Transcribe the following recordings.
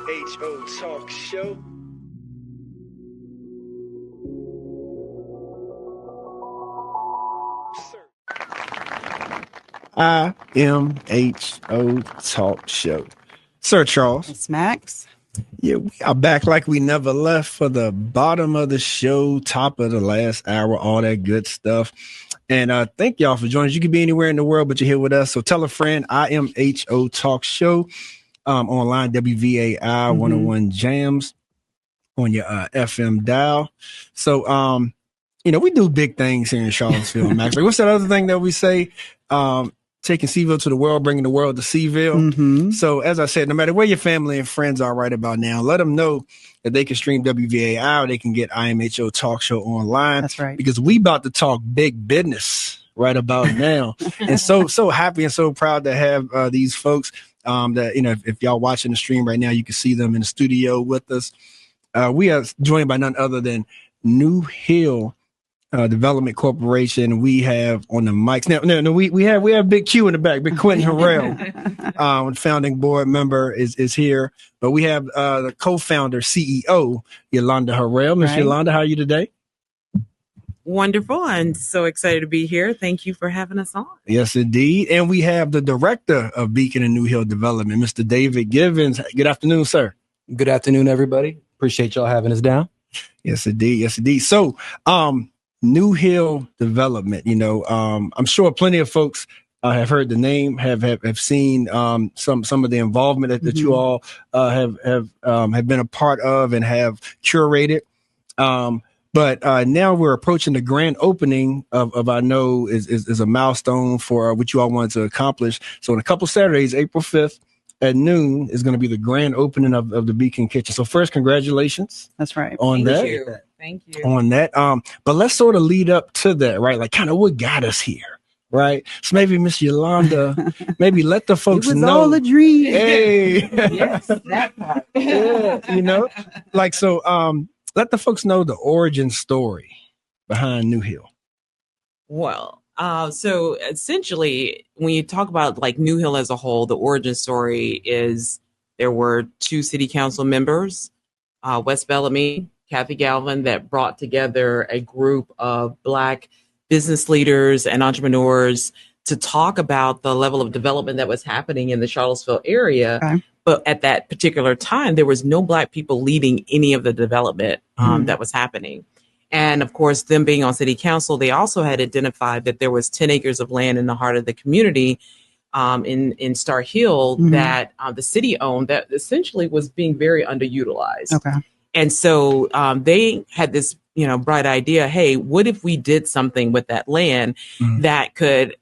IMHO Talk Show. IMHO Talk Show. Sir Charles. It's Max. Yeah, we are back like we never left for the bottom of the show, top of the last hour, all that good stuff. And thank y'all for joining us. You could be anywhere in the world, but you're here with us. So tell a friend, IMHO Talk Show, online, WVAI 101 Jams on your FM dial. So, we do big things here in Charlottesville, Max. Like, what's that other thing that we say? Taking Seville to the world, bringing the world to Seville. So as I said, no matter where your family and friends are right about now, let them know that they can stream WVAI or they can get IMHO Talk Show online. That's right. Because we about to talk big business right about now. And so happy and so proud to have these folks that, if y'all watching the stream right now, you can see them in the studio with us. We are joined by none other than New Hill Development Corporation. We have on the mics now. We have Big Q in the back. Big Quentin Harrell, founding board member, is here. But we have the co-founder, CEO, Yolanda Harrell. Miss Yolanda, how are you today? Wonderful. I'm so excited to be here. Thank you for having us on. Yes, indeed. And we have the director of Beacon and New Hill Development, Mr. David Givens. Good afternoon, sir. Good afternoon, everybody. Appreciate y'all having us down. Yes, indeed. Yes, indeed. So, New Hill Development, I'm sure plenty of folks have heard the name, have seen some of the involvement that you all have been a part of and have curated. But now we're approaching the grand opening of I know is a milestone for what you all wanted to accomplish. So in a couple Saturdays, April 5th at noon is going to be the grand opening of the Beacon Kitchen. So first, congratulations. That's right. Thank you. On that. But let's sort of lead up to that, right? Like kind of what got us here, right? So maybe Miss Yolanda, maybe let the folks know. It was all a dream. Hey. Yes, that part. Yeah, let the folks know the origin story behind New Hill. Well, so essentially, when you talk about like New Hill as a whole, the origin story is there were two city council members, West Bellamy, Kathy Galvin, that brought together a group of Black business leaders and entrepreneurs to talk about the level of development that was happening in the Charlottesville area. Okay. But at that particular time, there was no Black people leading any of the development that was happening. And of course, them being on city council, they also had identified that there was 10 acres of land in the heart of the community in Star Hill that the city owned that essentially was being very underutilized. Okay. And so they had this, bright idea. Hey, what if we did something with that land that could,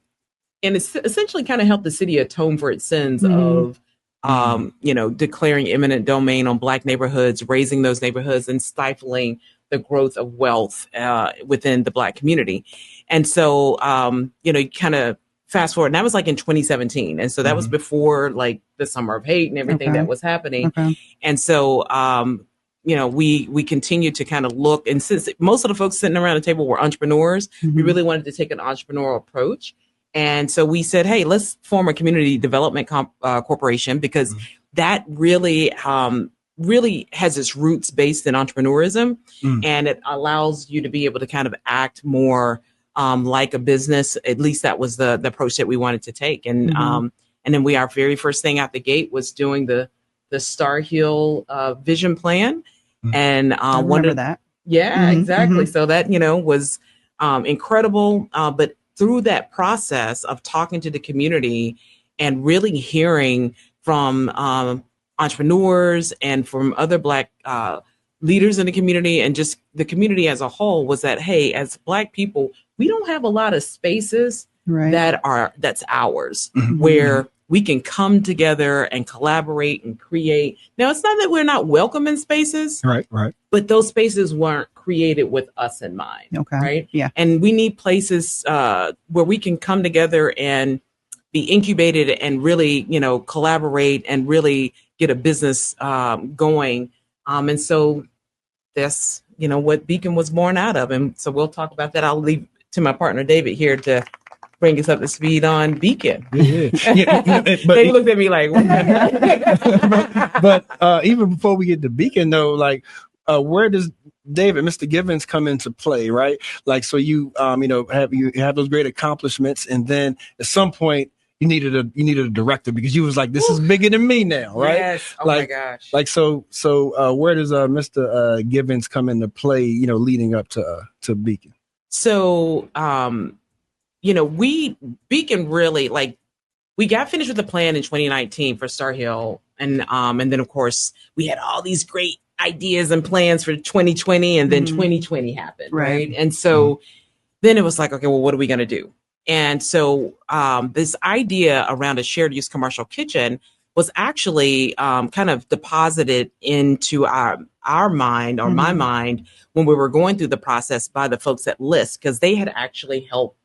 and it's essentially kind of help the city atone for its sins of, declaring eminent domain on Black neighborhoods, raising those neighborhoods and stifling the growth of wealth within the Black community. And so, you kind of fast forward, and that was like in 2017. And so that was before like the Summer of Hate and everything that was happening. Okay. And so, we continued to kind of look, and since most of the folks sitting around the table were entrepreneurs, we really wanted to take an entrepreneurial approach. And so we said, hey, let's form a community development corporation, because that really has its roots based in entrepreneurism, and it allows you to be able to kind of act more like a business. At least that was the approach that we wanted to take. And then our very first thing out the gate was doing the Star Hill vision plan. And I remember that. Yeah, exactly. So that, was incredible. But through that process of talking to the community and really hearing from entrepreneurs and from other Black leaders in the community and just the community as a whole, was that, hey, as Black people, we don't have a lot of spaces that's ours, where we can come together and collaborate and create. Now, it's not that we're not welcome in spaces, right, but those spaces weren't created with us in mind. Okay. Right. Yeah. And we need places where we can come together and be incubated and really, collaborate and really get a business going. And so that's, what Beacon was born out of. And so we'll talk about that. I'll leave to my partner, David, here to bring us up to speed on Beacon. But They looked at me like, but even before we get to Beacon, though, like, where does Mr. Givens come into play, right? Like, so you have those great accomplishments, and then at some point you needed a director because you was like, this is bigger than me now, right? Yes. Oh like, my gosh. Like, so where does Mr. Givens come into play? Leading up to Beacon. So, Beacon really, like, we got finished with the plan in 2019 for Star Hill. And then of course we had all these great ideas and plans for 2020, and then 2020 happened. Right. And so then it was like, okay, well, what are we going to do? And so this idea around a shared use commercial kitchen was actually kind of deposited into our mind, or my mind, when we were going through the process by the folks at List, because they had actually helped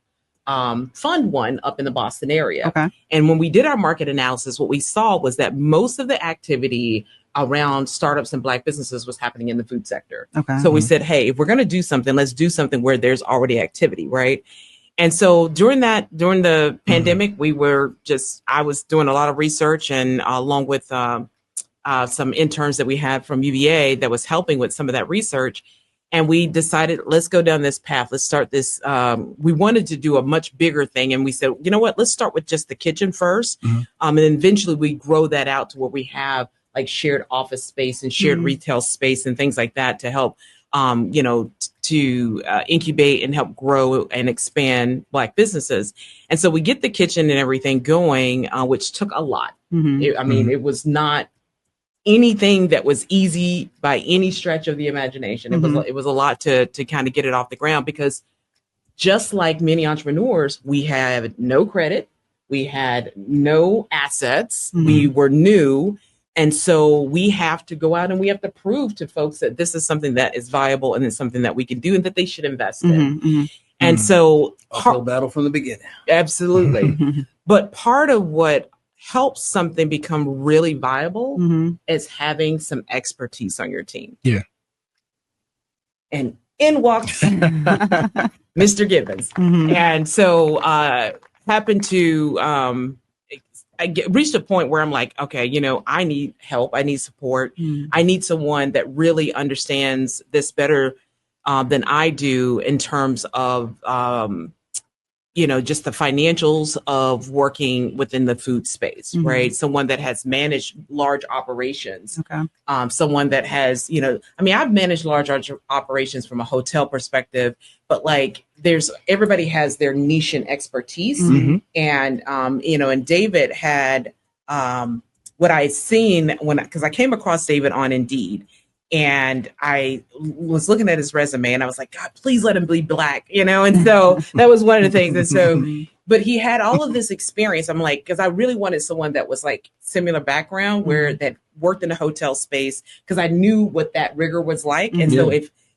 fund one up in the Boston area. Okay. And when we did our market analysis, what we saw was that most of the activity around startups and Black businesses was happening in the food sector. Okay. So we said, hey, if we're going to do something, let's do something where there's already activity, right? And so during the pandemic, I was doing a lot of research, and along with some interns that we had from UVA that was helping with some of that research. And we decided, let's go down this path. Let's start this. We wanted to do a much bigger thing. And we said, you know what, let's start with just the kitchen first. And then eventually we grow that out to where we have like shared office space and shared retail space and things like that to help, to incubate and help grow and expand Black businesses. And so we get the kitchen and everything going, which took a lot. It was not anything that was easy by any stretch of the imagination. It was a lot to kind of get it off the ground, because just like many entrepreneurs, we had no credit, we had no assets, we were new. And so we have to go out and we have to prove to folks that this is something that is viable and it's something that we can do and that they should invest in. And so uphill battle from the beginning. Absolutely. But part of what helps something become really viable is having some expertise on your team. Yeah. And in walks Mr. Givens. And so happened to reached a point where I'm like, okay, I need help. I need support. I need someone that really understands this better than I do in terms of just the financials of working within the food space, right? Someone that has managed large operations. Okay. Someone that has, I've managed large operations from a hotel perspective, but like everybody has their niche and expertise. And, and David had what I had seen because I came across David on Indeed. And I was looking at his resume and I was like, God, please let him be Black, And so that was one of the things. And so, but he had all of this experience. I'm like, because I really wanted someone that was like similar background that worked in a hotel space, because I knew what that rigor was like. And so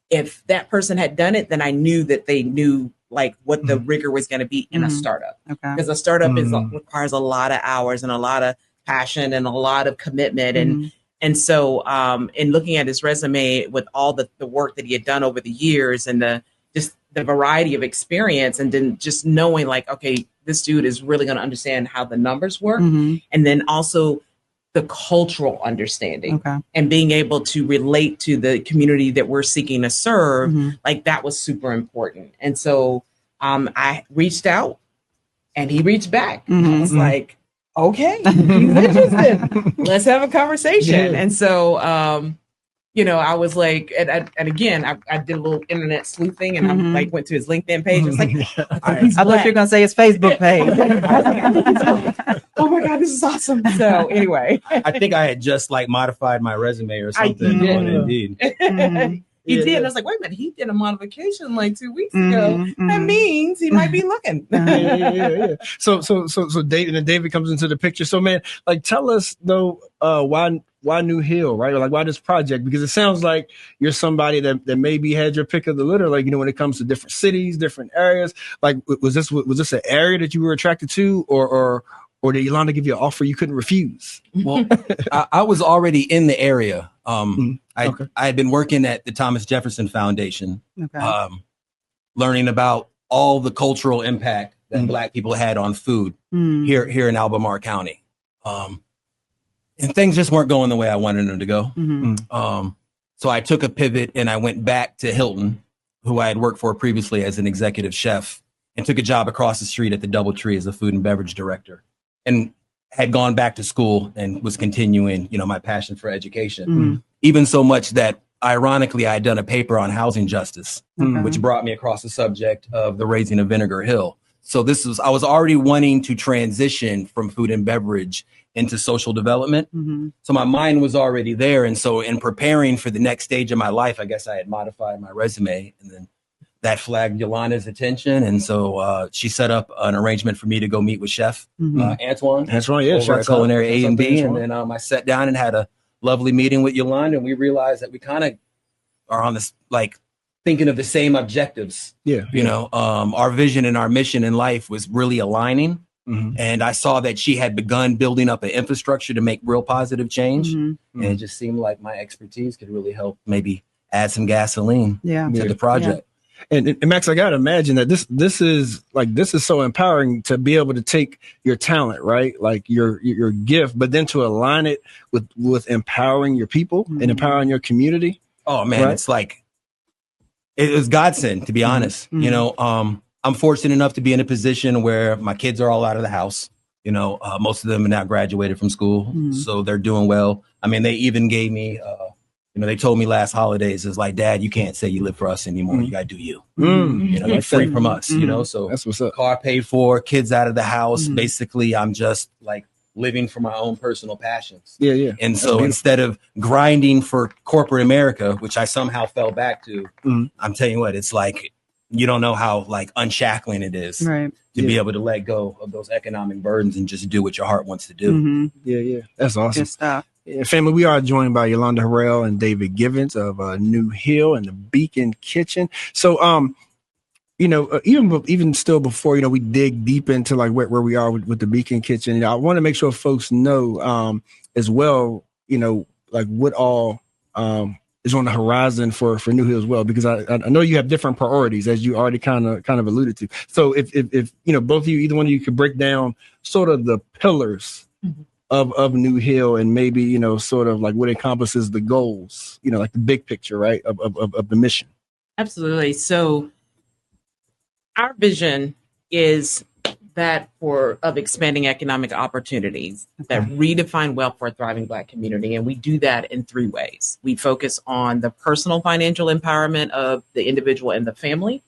if that person had done it, then I knew that they knew like what the rigor was going to be in a startup. Okay. Because a startup requires a lot of hours and a lot of passion and a lot of commitment. And so in looking at his resume with all the work that he had done over the years and the variety of experience, and then just knowing like, okay, this dude is really going to understand how the numbers work. And then also the cultural understanding and being able to relate to the community that we're seeking to serve. Like that was super important. And so I reached out and he reached back. I was like, okay, he's interested. Let's have a conversation. And so, I was like, and again, I did a little internet sleuthing, and I like went to his LinkedIn page. I was like, I thought you were gonna say his Facebook page. Oh my God, this is awesome. So anyway, I think I had just like modified my resume or something on Indeed. He did. I was like, wait a minute, he did a modification like 2 weeks ago. That means he might be looking. So David comes into the picture. So man, like tell us though, why New Hill, right? Or like why this project? Because it sounds like you're somebody that maybe had your pick of the litter, like, when it comes to different cities, different areas. Like was this an area that you were attracted to, or did Yolanda give you an offer you couldn't refuse? Well, I was already in the area. I had been working at the Thomas Jefferson Foundation, learning about all the cultural impact that Black people had on food here in Albemarle County. And things just weren't going the way I wanted them to go. So I took a pivot and I went back to Hilton, who I had worked for previously as an executive chef, and took a job across the street at the DoubleTree as a food and beverage director, and had gone back to school and was continuing, my passion for education. Even so much that, ironically, I had done a paper on housing justice, which brought me across the subject of the raising of Vinegar Hill. So I was already wanting to transition from food and beverage into social development. So my mind was already there. And so in preparing for the next stage of my life, I guess I had modified my resume, and then that flagged Yolanda's attention. And so she set up an arrangement for me to go meet with Chef Antoine. Antoine, yeah. Over at Culinary A&B. And then I sat down and had a lovely meeting with Yolanda, and we realized that we kind of are on this, thinking of the same objectives. Our vision and our mission in life was really aligning. And I saw that she had begun building up an infrastructure to make real positive change. And it just seemed like my expertise could really help maybe add some gasoline to the project. And Max, I gotta imagine that this is so empowering to be able to take your talent, right? Like your gift, but then to align it with empowering your people and empowering your community. Oh man, right? It's like it was godsend, to be honest. I'm fortunate enough to be in a position where my kids are all out of the house. Most of them are now graduated from school, so they're doing well. I mean, they even gave me they told me last holidays, is like, Dad, you can't say you live for us anymore. You got to do you. You're free from us, so that's what's up. Car paid for, kids out of the house. Basically, I'm just living for my own personal passions. And so instead of grinding for corporate America, which I somehow fell back to, I'm telling you what, it's like, you don't know how unshackling it is to be able to let go of those economic burdens and just do what your heart wants to do. That's awesome. Good stuff. Family, we are joined by Yolanda Harrell and David Givens of New Hill and the Beacon Kitchen. So, even still before, we dig deep into where we are with the Beacon Kitchen, I want to make sure folks know as well, what all is on the horizon for New Hill as well, because I know you have different priorities, as you already kind of alluded to. So if both of you, either one of you, could break down sort of the pillars of New Hill, and maybe sort of what encompasses the goals, the big picture, right, of the mission. Absolutely. So our vision is that of expanding economic opportunities that redefine wealth for a thriving Black community. And we do that in 3 ways. We focus on the personal financial empowerment of the individual and the family.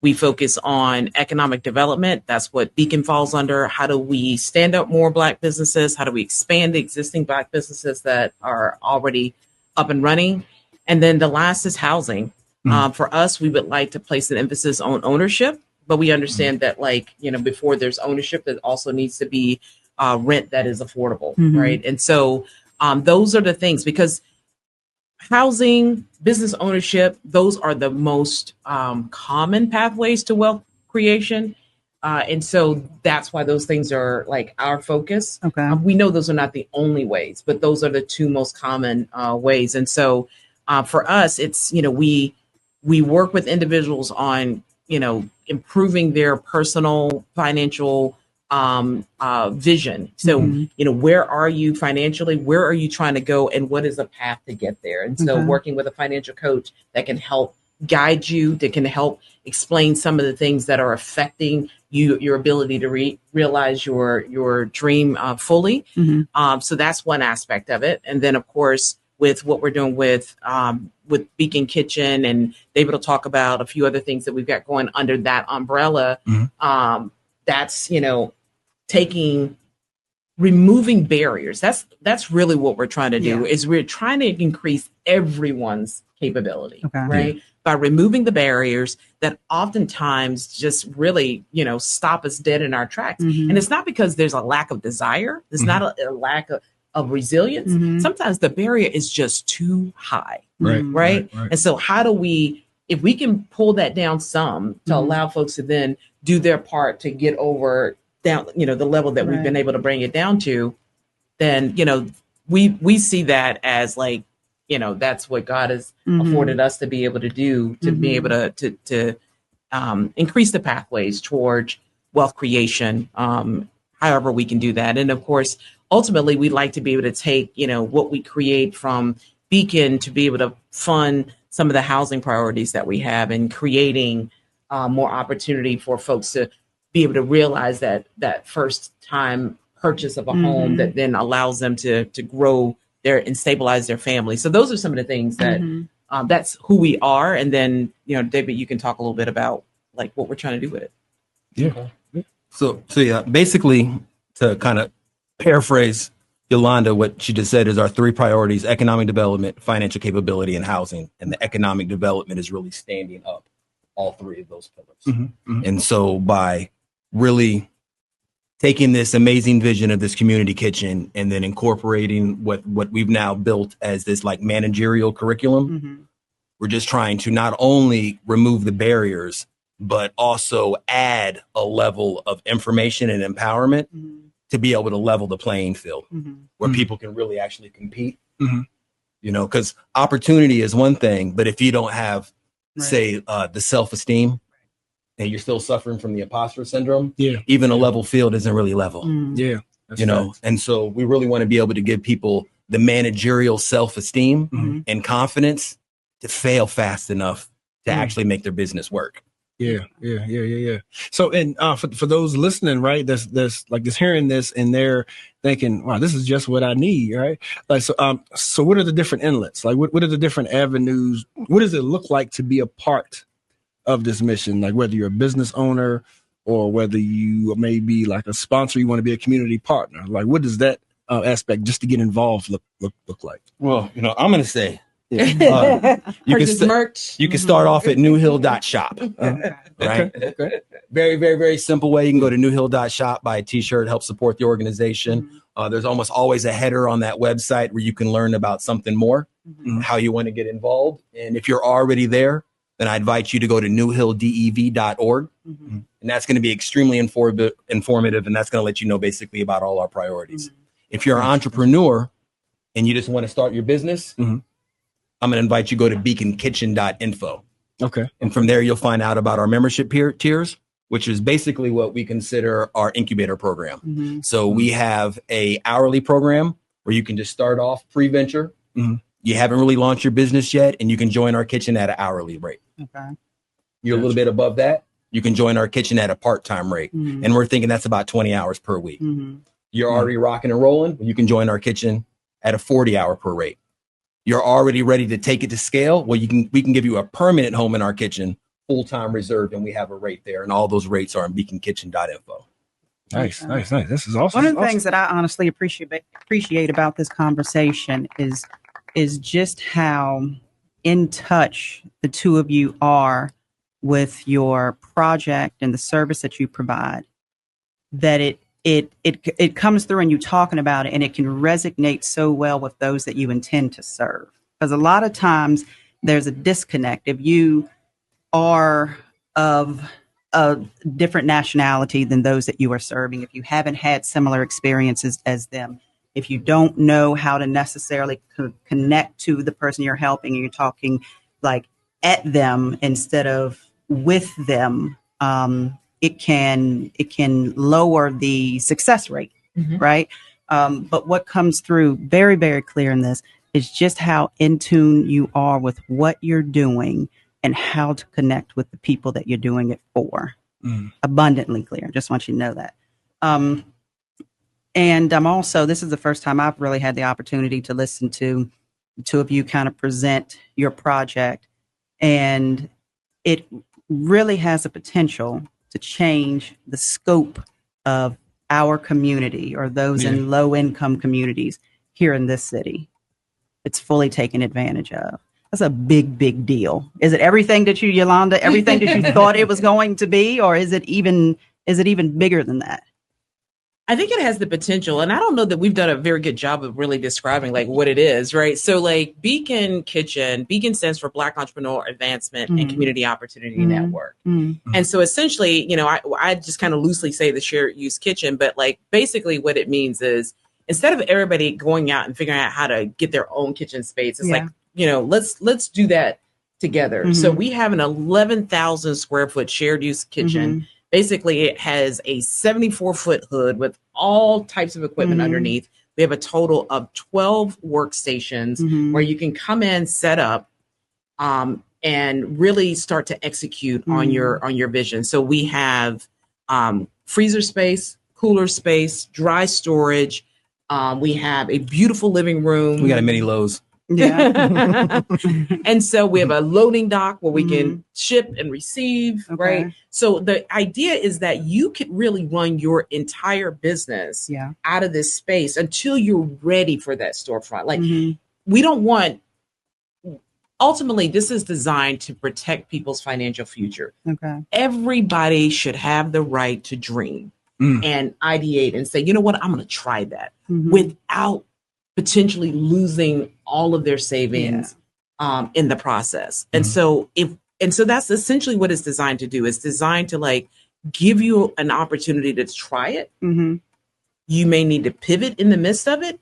We focus on economic development. That's what Beacon falls under. How do we stand up more Black businesses? How do we expand the existing Black businesses that are already up and running? And then the last is housing. For us, we would like to place an emphasis on ownership. But we understand that, before there's ownership, there also needs to be rent that is affordable, right? And so those are the things, because housing, business ownership, those are the most common pathways to wealth creation. And so that's why those things are our focus. We know those are not the only ways, but those are the 2 most common ways. And so for us, it's, we work with individuals on, improving their personal financial vision. So, where are you financially? Where are you trying to go? And what is the path to get there? And so working with a financial coach that can help guide you, that can help explain some of the things that are affecting your ability to realize your dream fully. So that's one aspect of it. And then, of course, with what we're doing with Beacon Kitchen, and David will talk about a few other things that we've got going under that umbrella. That's, removing barriers. That's really what we're trying to do, is we're trying to increase everyone's capability, right? By removing the barriers that oftentimes just really, stop us dead in our tracks. And it's not because there's a lack of desire. There's not a lack of resilience. Sometimes the barrier is just too high, right? And so how do we, if we can pull that down some to allow folks to then do their part to get over down, the level that we've been able to bring it down to, then, we see that as that's what God has afforded us to be able to do, to be able to increase the pathways towards wealth creation, however we can do that. And of course, ultimately, we'd like to be able to take, what we create from Beacon to be able to fund some of the housing priorities that we have and creating more opportunity for folks to be able to realize that first time purchase of a home that then allows them to grow and stabilize their family. So those are some of the things that that's who we are. And then, David, you can talk a little bit about like what we're trying to do with it. Yeah. So yeah, basically to kind of paraphrase Yolanda, what she just said is our three priorities: economic development, financial capability, and housing. And the economic development is really standing up all three of those pillars. And so by really taking this amazing vision of this community kitchen and then incorporating what we've now built as this like managerial curriculum, we're just trying to not only remove the barriers, but also add a level of information and empowerment to be able to level the playing field where people can really actually compete, because opportunity is one thing, but if you don't have, say, the self-esteem and you're still suffering from the imposter syndrome, even a level field isn't really level. And so we really want to be able to give people the managerial self-esteem and confidence to fail fast enough to actually make their business work. Yeah. So, and for those listening, right, that's like just hearing this and they're thinking, wow, this is just what I need, right? Like, so what are the different inlets? Like, what are the different avenues? What does it look like to be a part of this mission? Like, whether you're a business owner or whether you may be like a sponsor, you want to be a community partner. Like, what does that aspect just to get involved look like? Well, I'm going to say, you can start off at newhill.shop. Right? Okay. Very, very, very simple way. You can go to newhill.shop, buy a t-shirt, help support the organization. There's almost always a header on that website where you can learn about something more, how you want to get involved. And if you're already there, then I invite you to go to newhilldev.org. And that's going to be extremely informative. And that's going to let you know basically about all our priorities. If you're an entrepreneur and you just want to start your business, I'm going to invite you to go to beaconkitchen.info. Okay. And from there, you'll find out about our membership tiers, which is basically what we consider our incubator program. So we have a hourly program where you can just start off pre-venture. You haven't really launched your business yet, and you can join our kitchen at an hourly rate. Okay. You're a little bit above that, you can join our kitchen at a part-time rate. And we're thinking that's about 20 hours per week. You're already rocking and rolling, you can join our kitchen at a 40-hour per rate. You're already ready to take it to scale. Well, we can give you a permanent home in our kitchen, full-time reserved, and we have a rate there. And all those rates are on beaconkitchen.info. Nice. This is awesome. One of the things that I honestly appreciate about this conversation is just how in touch the two of you are with your project and the service that you provide, that it comes through and you talking about it and it can resonate so well with those that you intend to serve. Because a lot of times there's a disconnect. If you are of a different nationality than those that you are serving, if you haven't had similar experiences as them, if you don't know how to necessarily connect to the person you're helping, and you're talking like at them instead of with them, it can lower the success rate, right? But what comes through very, very clear in this is just how in tune you are with what you're doing and how to connect with the people that you're doing it for. Abundantly clear. Just want you to know that. And I'm also, this is the first time I've really had the opportunity to listen to the two of you kind of present your project. And it really has a potential to change the scope of our community or those in low income communities here in this city. It's fully taken advantage of. That's a big, big deal. Is it everything that you, Yolanda, everything that you thought it was going to be, or is it even bigger than that? I think it has the potential, and I don't know that we've done a very good job of really describing like what it is, right? So like Beacon Kitchen, Beacon stands for Black Entrepreneur Advancement and Community Opportunity Network. And so essentially, I just kind of loosely say the shared use kitchen, but like basically what it means is instead of everybody going out and figuring out how to get their own kitchen space, it's like, let's do that together. So we have an 11,000 square foot shared use kitchen Basically, it has a 74-foot hood with all types of equipment underneath. We have a total of 12 workstations where you can come in, set up, and really start to execute on your vision. So we have freezer space, cooler space, dry storage. We have a beautiful living room. We got a mini Lowe's. Yeah. And so we have a loading dock where we can ship and receive, right? So the idea is that you could really run your entire business out of this space until you're ready for that storefront. Like we don't want, ultimately, this is designed to protect people's financial future. Everybody should have the right to dream and ideate and say, you know what, I'm going to try that without potentially losing all of their savings in the process. And so so that's essentially what it's designed to do. It's designed to like give you an opportunity to try it. You may need to pivot in the midst of it.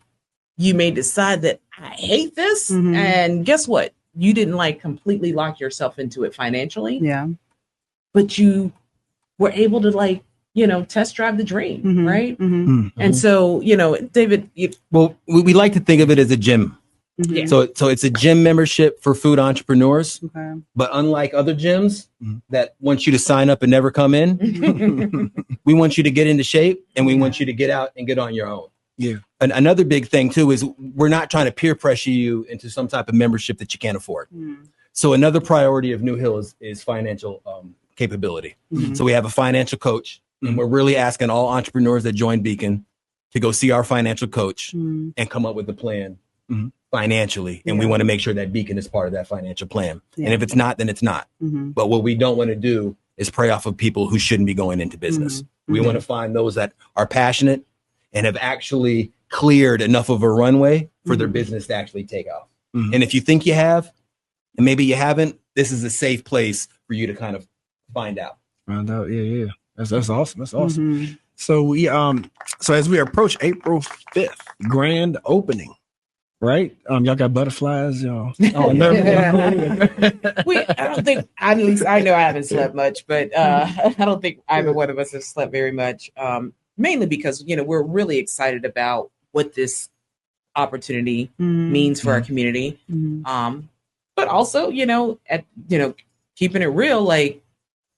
You may decide that I hate this. And guess what? You didn't like completely lock yourself into it financially. But you were able to like, you know, test drive the dream, right? And so, you know, David. Well, we like to think of it as a gym. So it's a gym membership for food entrepreneurs. But unlike other gyms that want you to sign up and never come in, we want you to get into shape and we want you to get out and get on your own. And another big thing, too, is we're not trying to peer pressure you into some type of membership that you can't afford. So another priority of New Hill is financial capability. So we have a financial coach. And we're really asking all entrepreneurs that join Beacon to go see our financial coach and come up with a plan financially. And we want to make sure that Beacon is part of that financial plan. And if it's not, then it's not. But what we don't want to do is prey off of people who shouldn't be going into business. We want to find those that are passionate and have actually cleared enough of a runway for their business to actually take off. And if you think you have, and maybe you haven't, this is a safe place for you to kind of find out. Find out, yeah. That's awesome. That's awesome. So we so as we approach April 5th, grand opening, right? Y'all got butterflies, y'all. Oh, I don't think, at least I know I haven't slept much, but I don't think either one of us have slept very much. Mainly because, you know, we're really excited about what this opportunity means for our community. But also, you know, keeping it real, like,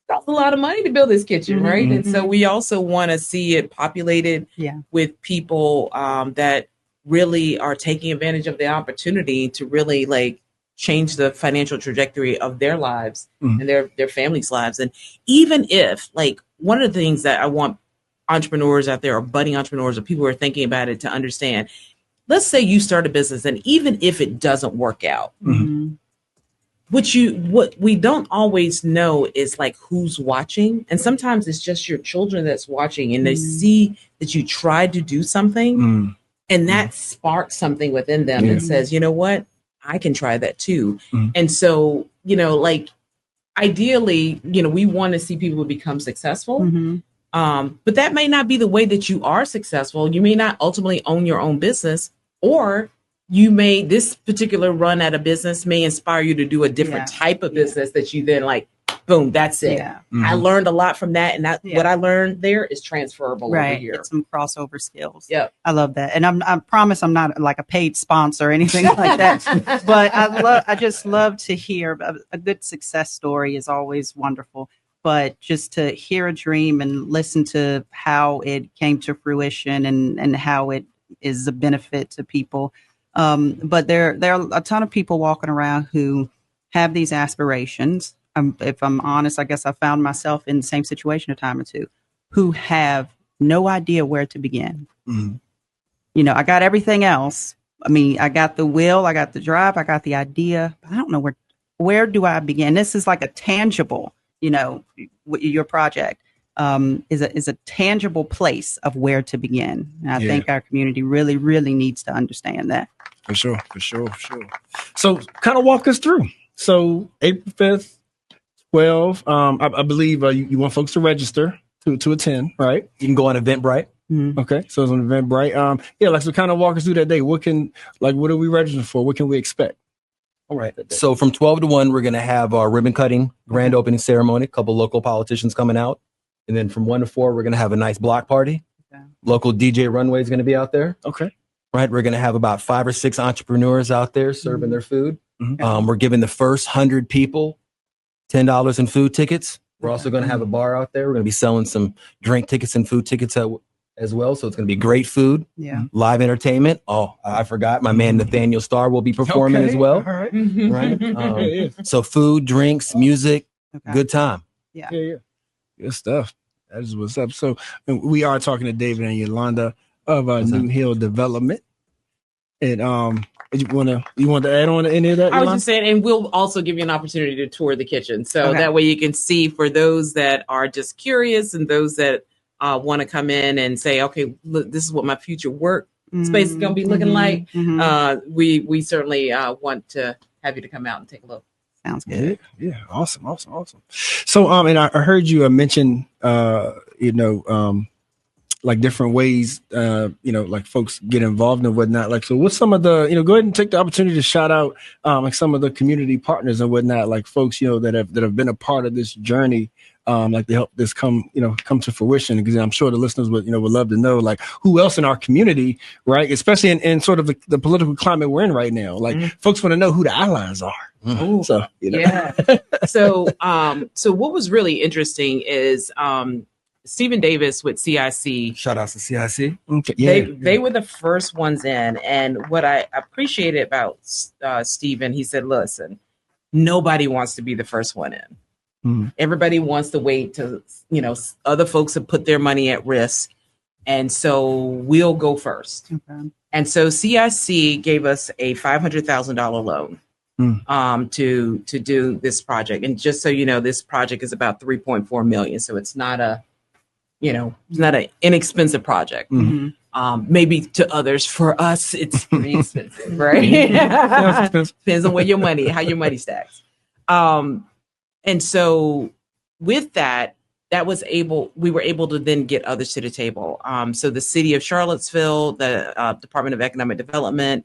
costs a lot of money to build this kitchen, right? And so we also want to see it populated with people that really are taking advantage of the opportunity to really like change the financial trajectory of their lives and their families' lives. And even if, like, one of the things that I want entrepreneurs out there or budding entrepreneurs or people who are thinking about it to understand, let's say you start a business and even if it doesn't work out, what we don't always know is like who's watching. And sometimes it's just your children that's watching and they see that you tried to do something and that sparks something within them and says, you know what, I can try that too. And so, you know, like ideally, you know, we want to see people become successful. But that may not be the way that you are successful. You may not ultimately own your own business, or this particular run at a business may inspire you to do a different type of business that you then like, boom, that's it. I learned a lot from that. And what I learned there is transferable over here. It's some crossover skills. I love that. And I promise I'm not like a paid sponsor or anything like that, but I just love to hear a good success story is always wonderful. But just to hear a dream and listen to how it came to fruition and how it is a benefit to people. But there are a ton of people walking around who have these aspirations. If I'm honest, I guess I found myself in the same situation a time or two, who have no idea where to begin. You know, I got everything else. I mean, I got the will, I got the drive, I got the idea, but I don't know where do I begin? This is like a tangible, you know, your project is a tangible place of where to begin. And I think our community really, really needs to understand that. For sure. So kind of walk us through. So April 5th, 12, I believe you want folks to register to attend, right? You can go on Eventbrite. Okay. So it's on Eventbrite. So kind of walk us through that day. What are we registering for? What can we expect? All right. So from 12 to 1, we're going to have our ribbon cutting grand opening ceremony. A couple local politicians coming out. And then from 1 to 4, we're going to have a nice block party. Okay. Local DJ Runway is going to be out there. Okay. Right. We're going to have about 5 or 6 entrepreneurs out there serving their food. We're giving the first 100 people $10 in food tickets. We're also going to have a bar out there. We're going to be selling some drink tickets and food tickets as well. So it's going to be great food, live entertainment. Oh, I forgot. My man Nathaniel Starr will be performing as well. All right. Right. So food, drinks, music, good time. Yeah. Good stuff. That is what's up. So we are talking to David and Yolanda of New Hill Development. And you want to add on to any of that? I was just saying, and we'll also give you an opportunity to tour the kitchen. So that way you can see, for those that are just curious and those that want to come in and say, okay, look, this is what my future work space is going to be looking like. We certainly want to have you to come out and take a look. Sounds good. Yeah. Awesome. So, and I heard you mention, like different ways, like folks get involved and whatnot. Like, so what's some of the, go ahead and take the opportunity to shout out, like some of the community partners and whatnot, like folks, that have been a part of this journey, like to help this come to fruition. Because I'm sure the listeners would love to know, like, who else in our community, right? Especially in sort of the political climate we're in right now. Like, folks want to know who the allies are. So, Yeah. So what was really interesting is, Stephen Davis with CIC. Shout out to CIC. Okay. They were the first ones in. And what I appreciated about Stephen, he said, listen, nobody wants to be the first one in. Everybody wants to wait till, other folks have put their money at risk. And so we'll go first. Okay. And so CIC gave us a $500,000 loan to do this project. And just so you know, this project is about $3.4 million. So it's not it's not an inexpensive project. Maybe to others. For us, it's pretty expensive, right? Depends on how your money stacks. And so with that, we were able to then get others to the table. So the city of Charlottesville, the Department of Economic Development,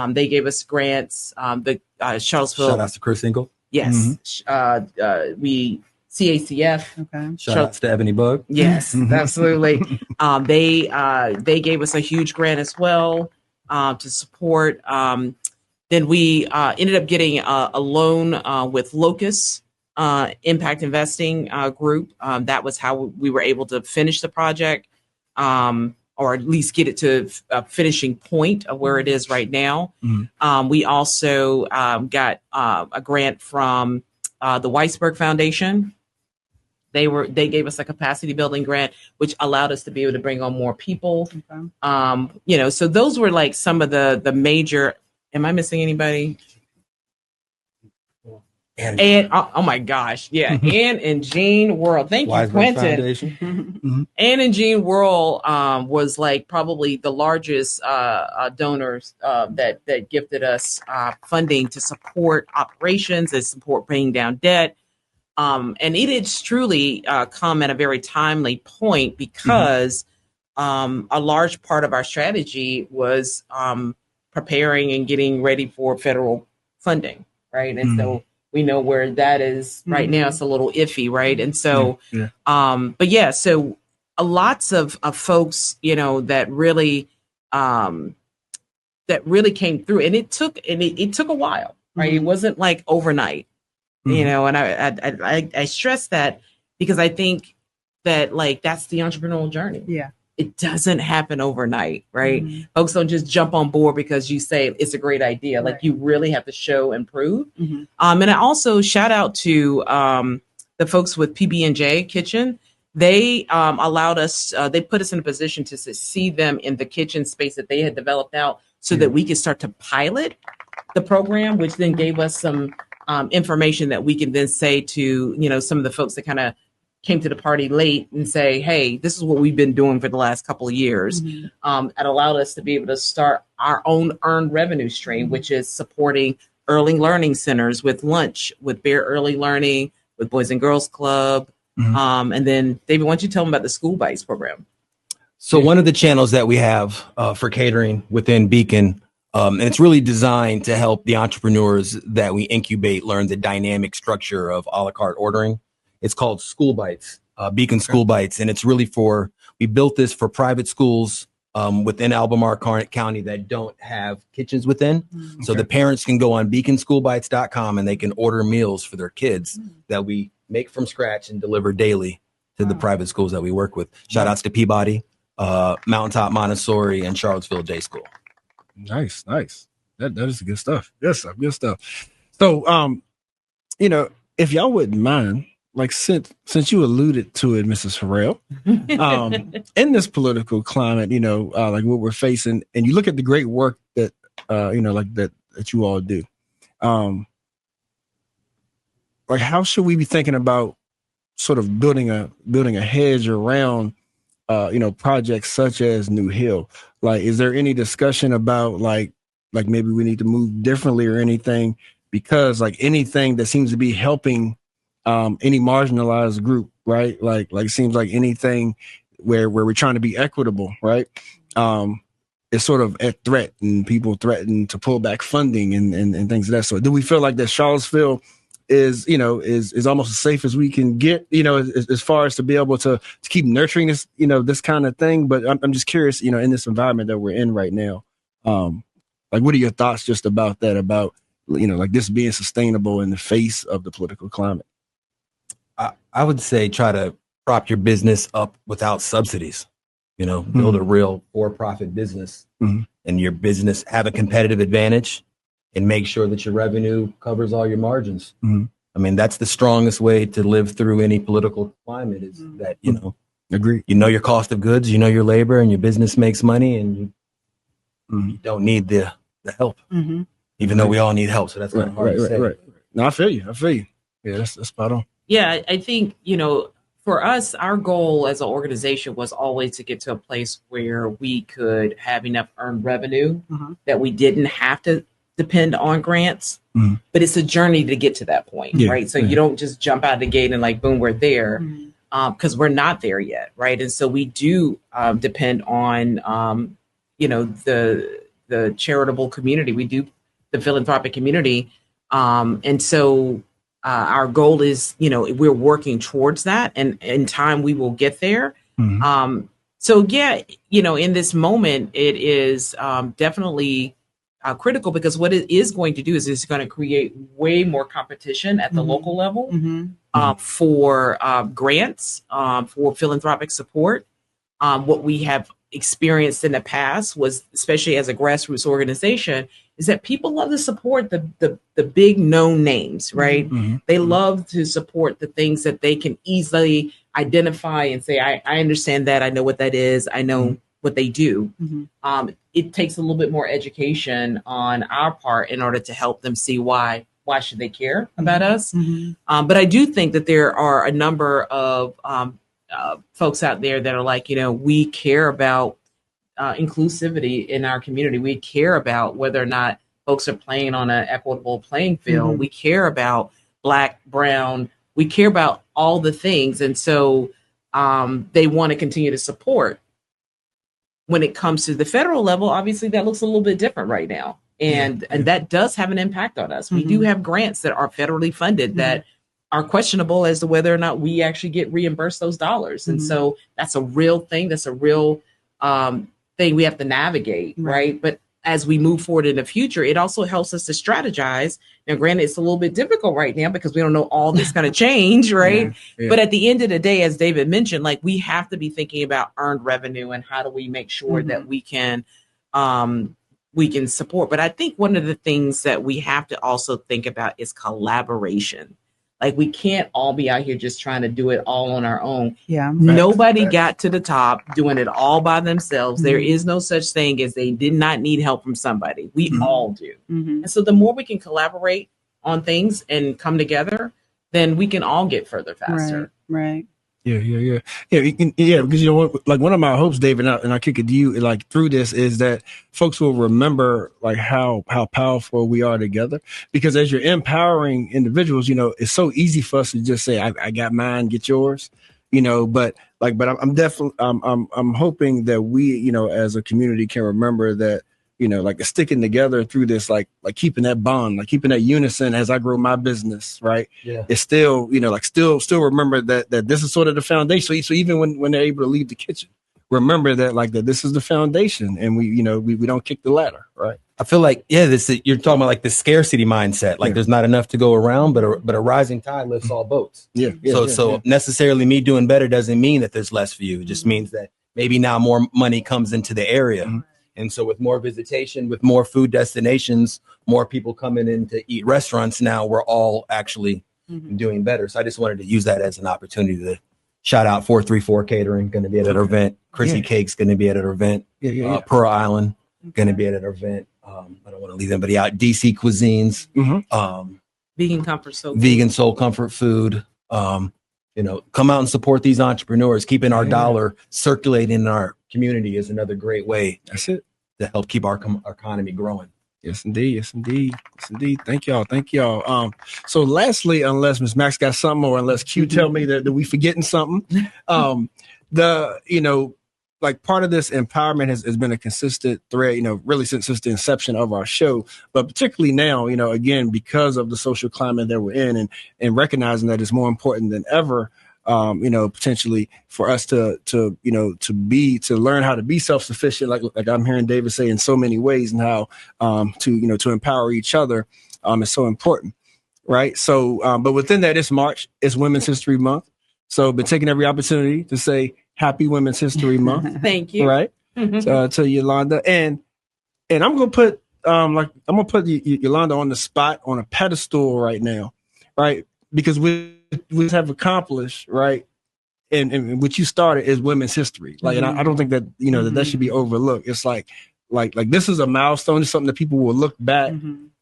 they gave us grants. The Charlottesville. Shout out to Chris Engel. Yes. CACF. Okay. Shout out to Ebony Bug. Yes, absolutely. They gave us a huge grant as well to support. Then we ended up getting a loan with Locus Impact Investing Group. That was how we were able to finish the project, or at least get it to a finishing point of where it is right now. We also got a grant from the Weisberg Foundation. They gave us a capacity building grant, which allowed us to be able to bring on more people. Okay. So those were like some of the major. Am I missing anybody? And oh my gosh, yeah, Ann and Jean Worrell. Thank you, Quentin. Ann and Jean Worrell was like probably the largest donors that gifted us funding to support operations and support paying down debt. And it is truly come at a very timely point because a large part of our strategy was preparing and getting ready for federal funding, right? And so we know where that is right now. It's a little iffy, right? And so, but yeah, so lots of folks, that really came through, and it took a while, right? It wasn't like overnight. And I stress that because I think that like that's the entrepreneurial journey. Yeah, it doesn't happen overnight, right? Folks don't just jump on board because you say it's a great idea. Like you really have to show and prove. And I also shout out to the folks with PB&J Kitchen. They allowed us. They put us in a position to see them in the kitchen space that they had developed out, so that we could start to pilot the program, which then gave us some information that we can then say to, some of the folks that kind of came to the party late and say, hey, this is what we've been doing for the last couple of years. It allowed us to be able to start our own earned revenue stream, which is supporting early learning centers with lunch, with Bear Early Learning, with Boys and Girls Club. And then, David, why don't you tell them about the School Bites program? So one of the channels that we have for catering within Beacon, and it's really designed to help the entrepreneurs that we incubate learn the dynamic structure of a la carte ordering. It's called School Bites. Beacon School Bites. And it's really we built this for private schools within Albemarle County that don't have kitchens within. So the parents can go on beaconschoolbites.com and they can order meals for their kids that we make from scratch and deliver daily to the private schools that we work with. Shout outs to Peabody, Mountaintop Montessori, and Charlottesville Day School. Nice. That is good stuff. Good stuff. So, if y'all wouldn't mind, like since you alluded to it, Mrs. Harrell, in this political climate, like what we're facing, and you look at the great work that that you all do, like how should we be thinking about sort of building a hedge around projects such as New Hill? Like, is there any discussion about like maybe we need to move differently or anything? Because like anything that seems to be helping any marginalized group, right? Like it seems like anything where we're trying to be equitable, right? Is sort of at threat, and people threaten to pull back funding and things of that sort. Do we feel like that Charlottesville is almost as safe as we can get, as far as to be able to keep nurturing this, this kind of thing? But I'm just curious, in this environment that we're in right now, like what are your thoughts just about that, about like this being sustainable in the face of the political climate? I would say try to prop your business up without subsidies, build a real for-profit business and your business have a competitive advantage and make sure that your revenue covers all your margins. I mean, that's the strongest way to live through any political climate is that, agree. Your cost of goods, your labor, and your business makes money, and you don't need the help, even though we all need help. So that's kind of hard to say. Right. No, I feel you. Yeah, that's spot on. Yeah, I think, for us, our goal as an organization was always to get to a place where we could have enough earned revenue that we didn't have to depend on grants, but it's a journey to get to that point, right? So you don't just jump out the gate and like, boom, we're there, because we're not there yet, right? And so we do depend on, the charitable community. We do the philanthropic community. And so our goal is, we're working towards that, and in time we will get there. So yeah, in this moment, it is definitely critical, because what it is going to do is it's going to create way more competition at the local level for grants, for philanthropic support. What we have experienced in the past was, especially as a grassroots organization, is that people love to support the big known names, right? They love to support the things that they can easily identify and say, I understand that, I know what that is, I know what they do. It takes a little bit more education on our part in order to help them see why should they care about us. But I do think that there are a number of folks out there that are like, we care about inclusivity in our community. We care about whether or not folks are playing on an equitable playing field. We care about Black, brown, we care about all the things. And so they want to continue to support. When it comes to the federal level, obviously that looks a little bit different right now. And that does have an impact on us. We do have grants that are federally funded that are questionable as to whether or not we actually get reimbursed those dollars. And so that's a real thing. That's a real thing we have to navigate, right? But as we move forward in the future, it also helps us to strategize. Now, granted, it's a little bit difficult right now because we don't know all this going to change, right? But at the end of the day, as David mentioned, like we have to be thinking about earned revenue and how do we make sure that we can support. But I think one of the things that we have to also think about is collaboration. Like we can't all be out here just trying to do it all on our own. Nobody got to the top doing it all by themselves. There is no such thing as they did not need help from somebody. We all do. And so the more we can collaborate on things and come together, then we can all get further faster. Right. Yeah. Because like one of my hopes, David, and I kick it to you, like through this, is that folks will remember like how powerful we are together. Because as you're empowering individuals, it's so easy for us to just say, I got mine, get yours. But I'm definitely I'm hoping that we, as a community, can remember that like the sticking together through this, like keeping that bond, like keeping that unison as I grow my business, right? Yeah. It's still, like still remember that this is sort of the foundation. So even when they're able to leave the kitchen, remember that this is the foundation, and we don't kick the ladder, right? I feel like, you're talking about like the scarcity mindset. Like there's not enough to go around, but a rising tide lifts all boats. So necessarily me doing better doesn't mean that there's less for you. It just means that maybe now more money comes into the area. Mm-hmm. And so with more visitation, with more food destinations, more people coming in to eat restaurants, now we're all actually doing better. So I just wanted to use that as an opportunity to shout out 434 Catering, going to be at an event. Chrissy Cake's going to be at an event. Pearl Island, going to be at an event. I don't want to leave anybody out. DC Cuisines, Vegan Soul Comfort Food. Come out and support these entrepreneurs. Keeping our dollar circulating in our community is another great way. That's it. To help keep our economy growing. Yes, indeed. Yes, indeed. Yes, indeed. Thank y'all. So lastly, unless Ms. Max got something, or unless Q tell me that we forgetting something, like part of this empowerment has been a consistent thread, really since the inception of our show, but particularly now, again, because of the social climate that we're in, and recognizing that it's more important than ever, potentially for us to learn how to be self-sufficient, like I'm hearing David say in so many ways, and how to empower each other is so important, right? So, but within that, it's March, it's Women's History Month, so been taking every opportunity to say Happy Women's History Month. Thank you. Right, to Yolanda, and I'm gonna put Yolanda on the spot, on a pedestal right now, right? Because we have accomplished, right, and what you started is women's history. Like, and I don't think that that should be overlooked. It's like this is a milestone. It's something that people will look back,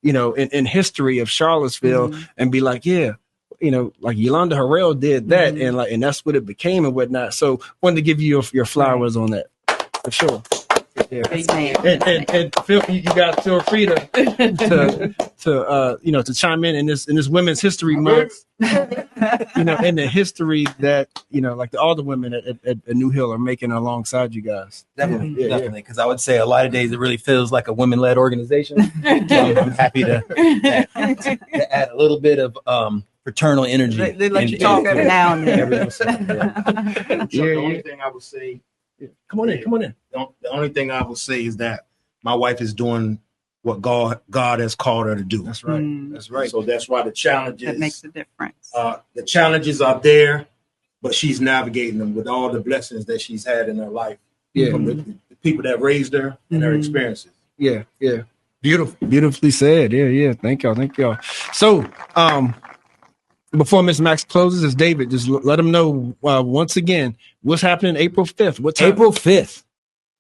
in history of Charlottesville and be like, like Yolanda Harrell did that, and that's what it became and whatnot. So, wanted to give you your flowers on that, for sure. Yeah. And you guys feel free to chime in this Women's History Month, in the history that like all the women at New Hill are making alongside you guys. Definitely, because I would say a lot of days it really feels like a women-led organization. So I'm happy to add a little bit of fraternal energy. They let you talk every now and then. The only thing I would say. Come on in. The only thing I will say is that my wife is doing what God has called her to do. That's right. That's right. So that's why the challenges that makes a difference. The challenges are there, but she's navigating them with all the blessings that she's had in her life. From the people that raised her and her experiences. Yeah. Beautifully said. Yeah. Thank y'all. So, before Miss Max closes, it's David. Just let them know once again what's happening April 5th. What time? April 5th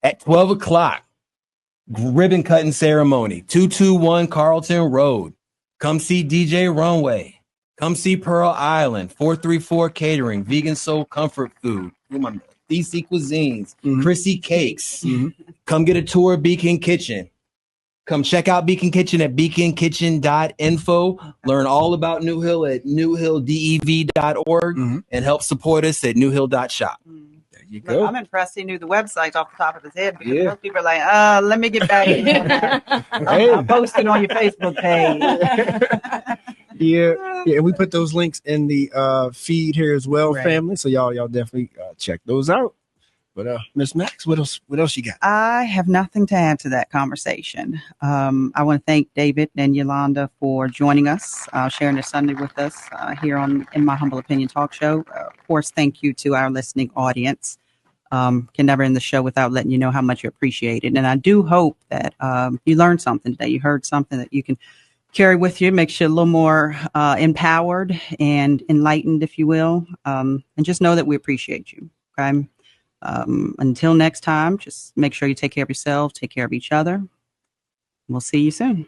at 12 o'clock. Ribbon cutting ceremony, 221 Carlton Road. Come see DJ Runway. Come see Pearl Island, 434 Catering, Vegan Soul Comfort Food, DC Cuisines, Chrissy Cakes. Come get a tour of Beacon Kitchen. Come check out Beacon Kitchen at beaconkitchen.info. Learn all about New Hill at newhilldev.org and help support us at newhill.shop. There you go. I'm impressed he knew the website off the top of his head, because most people are like, let me get back in. I'll post it on your Facebook page. Yeah. We put those links in the feed here as well, family. So y'all definitely check those out. But Miss Max, what else you got? I have nothing to add to that conversation. I want to thank David and Yolanda for joining us, sharing their Sunday with us here on In My Humble Opinion Talk Show. Of course, thank you to our listening audience. Can never end the show without letting you know how much you appreciate it. And I do hope that you learned something today. You heard something that you can carry with you, makes you a little more empowered and enlightened, if you will. And just know that we appreciate you. Okay. Until next time, just make sure you take care of yourself, take care of each other. We'll see you soon.